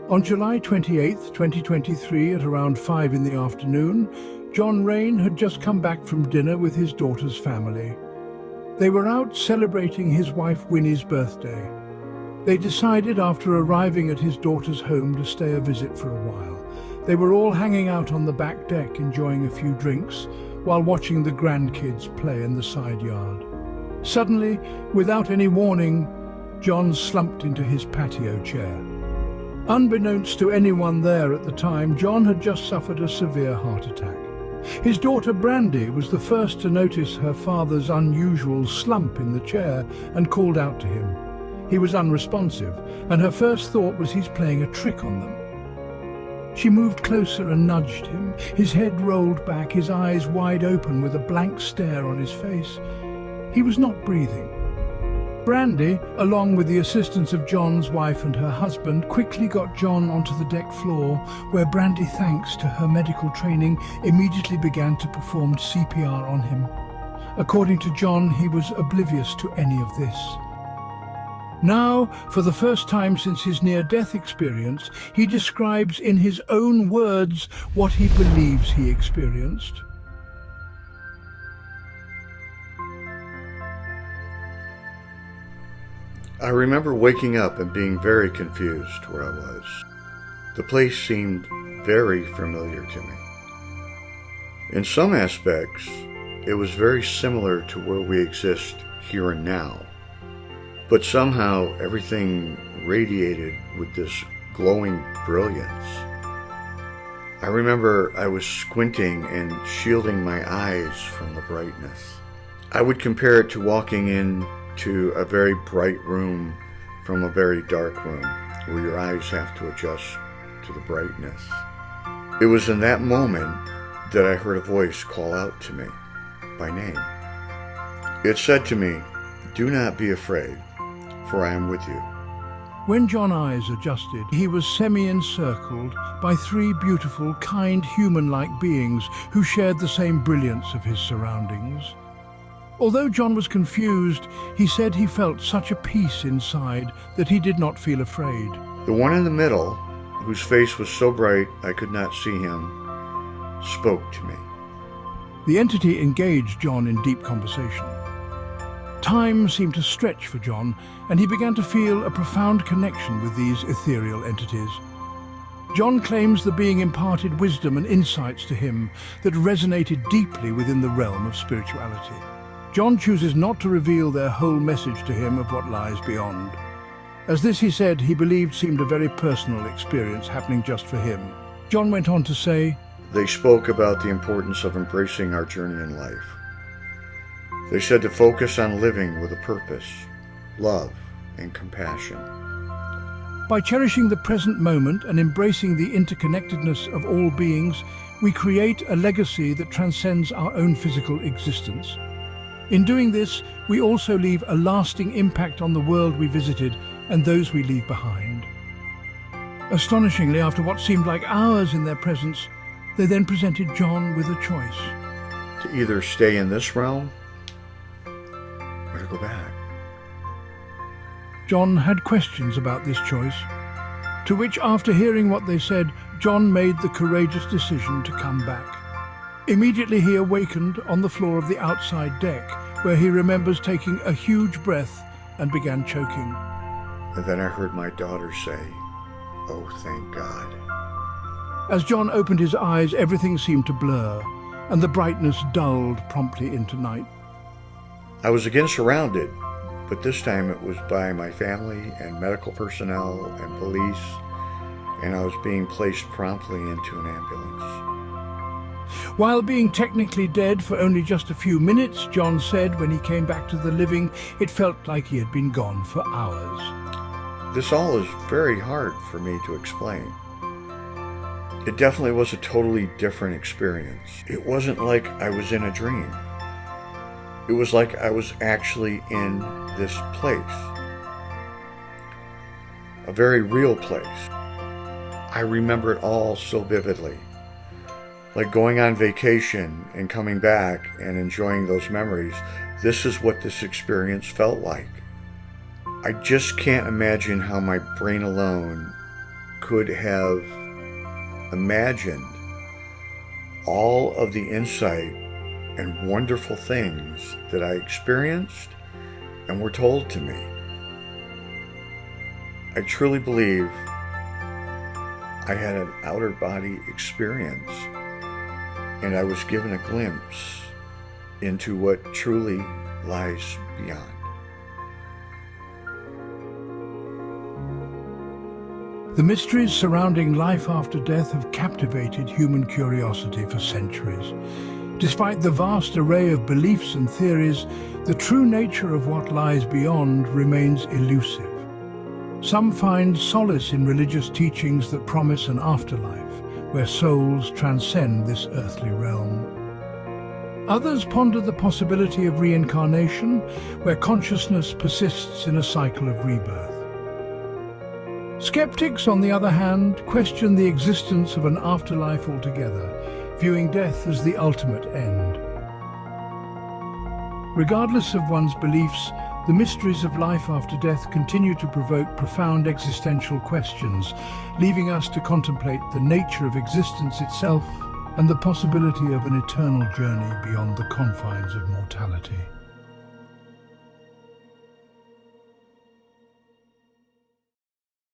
On July 28, 2023, at around 5 in the afternoon, John Rain had just come back from dinner with his daughter's family. They were out celebrating his wife Winnie's birthday. They decided after arriving at his daughter's home to stay a visit for a while. They were all hanging out on the back deck enjoying a few drinks while watching the grandkids play in the side yard. Suddenly, without any warning, John slumped into his patio chair. Unbeknownst to anyone there at the time, John had just suffered a severe heart attack. His daughter Brandy was the first to notice her father's unusual slump in the chair and called out to him. He was unresponsive, and her first thought was he's playing a trick on them. She moved closer and nudged him. His head rolled back, his eyes wide open with a blank stare on his face. He was not breathing. Brandy, along with the assistance of John's wife and her husband, quickly got John onto the deck floor, where Brandy, thanks to her medical training, immediately began to perform CPR on him. According to John, he was oblivious to any of this. Now, for the first time since his near-death experience, he describes in his own words what he believes he experienced. I remember waking up and being very confused where I was. The place seemed very familiar to me. In some aspects, it was very similar to where we exist here and now. But somehow everything radiated with this glowing brilliance. I remember I was squinting and shielding my eyes from the brightness. I would compare it to walking into a very bright room from a very dark room, where your eyes have to adjust to the brightness. It was in that moment that I heard a voice call out to me by name. It said to me, "Do not be afraid, for I am with you." When John's eyes adjusted, he was semi-encircled by three beautiful, kind, human-like beings who shared the same brilliance of his surroundings. Although John was confused, he said he felt such a peace inside that he did not feel afraid. The one in the middle, whose face was so bright I could not see him, spoke to me. The entity engaged John in deep conversation. Time seemed to stretch for John, and he began to feel a profound connection with these ethereal entities. John claims the being imparted wisdom and insights to him that resonated deeply within the realm of spirituality. John chooses not to reveal their whole message to him of what lies beyond. As this, he said, he believed seemed a very personal experience happening just for him. John went on to say, They spoke about the importance of embracing our journey in life. They said to focus on living with a purpose, love, and compassion. By cherishing the present moment and embracing the interconnectedness of all beings, we create a legacy that transcends our own physical existence. In doing this, we also leave a lasting impact on the world we visited and those we leave behind. Astonishingly, after what seemed like hours in their presence, they then presented John with a choice. To either stay in this realm or to go back. John had questions about this choice, to which, after hearing what they said, John made the courageous decision to come back. Immediately he awakened on the floor of the outside deck, where he remembers taking a huge breath and began choking. And then I heard my daughter say, "Oh, thank God." As John opened his eyes, everything seemed to blur, and the brightness dulled promptly into night. I was again surrounded, but this time it was by my family and medical personnel and police, and I was being placed promptly into an ambulance. While being technically dead for only just a few minutes, John said when he came back to the living, it felt like he had been gone for hours. This all is very hard for me to explain. It definitely was a totally different experience. It wasn't like I was in a dream. It was like I was actually in this place. A very real place. I remember it all so vividly. Like going on vacation and coming back and enjoying those memories. This is what this experience felt like. I just can't imagine how my brain alone could have imagined all of the insight and wonderful things that I experienced and were told to me. I truly believe I had an outer body experience, and I was given a glimpse into what truly lies beyond. The mysteries surrounding life after death have captivated human curiosity for centuries. Despite the vast array of beliefs and theories, the true nature of what lies beyond remains elusive. Some find solace in religious teachings that promise an afterlife, where souls transcend this earthly realm. Others ponder the possibility of reincarnation, where consciousness persists in a cycle of rebirth. Skeptics, on the other hand, question the existence of an afterlife altogether, viewing death as the ultimate end. Regardless of one's beliefs, the mysteries of life after death continue to provoke profound existential questions, leaving us to contemplate the nature of existence itself and the possibility of an eternal journey beyond the confines of mortality.